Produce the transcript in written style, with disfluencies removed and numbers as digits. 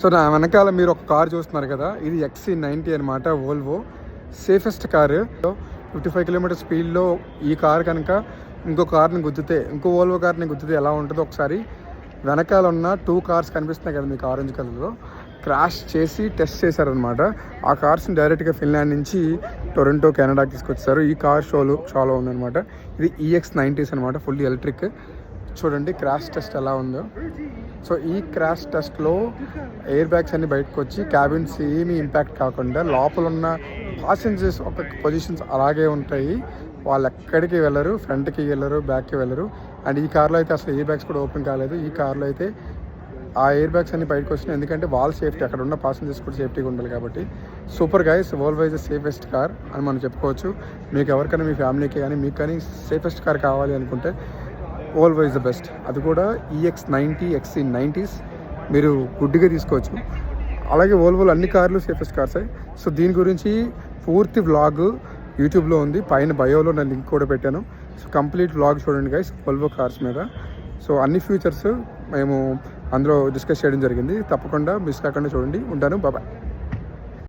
So నా వెనకాల మీరు ఒక కార్ చూస్తున్నారు కదా, ఇది XC90 అనమాట, వోల్వో సేఫెస్ట్ కారు. 55 కిలోమీటర్ స్పీడ్లో ఈ కార్ కనుక ఇంకో కార్ని గుద్దితే, ఇంకో వోల్వో కార్ని గుద్దితే ఎలా ఉంటుందో ఒకసారి వెనకాల ఉన్న 2 కార్స్ కనిపిస్తున్నాయి కదా మీకు ఆరెంజ్ కలర్లో, క్రాష్ చేసి టెస్ట్ చేశారనమాట. ఆ కార్స్ని డైరెక్ట్గా ఫిన్లాండ్ నుంచి టొరంటో కెనడాకి తీసుకొచ్చారు. ఈ కార్ షోలో ఉందన్నమాట. ఇది EX90s అనమాట, ఫుల్లీ ఎలక్ట్రిక్. చూడండి క్రాష్ టెస్ట్ ఎలా ఉందో. సో ఈ క్రాష్ టెస్ట్లో ఎయిర్ బ్యాగ్స్ అన్ని బయటకు వచ్చి క్యాబిన్స్ ఏమీ ఇంపాక్ట్ కాకుండా లోపల ఉన్న పాసెంజర్స్ ఒక పొజిషన్స్ అలాగే ఉంటాయి. వాళ్ళు ఎక్కడికి వెళ్ళరు, ఫ్రంట్కి వెళ్ళరు, బ్యాక్కి వెళ్ళరు. అండ్ ఈ కార్లో అయితే అసలు ఎయిర్ బ్యాగ్స్ కూడా ఓపెన్ కాలేదు. ఈ కార్లో అయితే ఆ ఎయిర్ బ్యాగ్స్ అన్ని బయటకు వచ్చినాయి, ఎందుకంటే వాళ్ళ సేఫ్టీ, అక్కడ ఉన్న పాసెంజర్స్ కూడా సేఫ్టీగా ఉండాలి కాబట్టి. Super guys, Volvo is the safest car అని మనం చెప్పుకోవచ్చు. మీకు ఎవరికైనా మీ ఫ్యామిలీకి కానీ మీకు కానీ సేఫెస్ట్ కార్ కావాలి అనుకుంటే వోల్వో ఇస్ ద బెస్ట్. అది కూడా EX90 XC90s మీరు గుడ్డిగా తీసుకోవచ్చు. అలాగే వోల్వోలో అన్ని కార్లు సేఫెస్ట్ కార్సే. సో దీని గురించి పూర్తి వ్లాగ్ యూట్యూబ్లో ఉంది, పైన బయోలో నేను లింక్ కూడా పెట్టాను. సో కంప్లీట్ వ్లాగ్ చూడండి గైస్ వోల్వో కార్స్ మీద. సో అన్ని ఫ్యూచర్స్ మేము అందులో డిస్కస్ చేయడం జరిగింది. తప్పకుండా మిస్ కాకుండా చూడండి. ఉంటాను, బాయ్.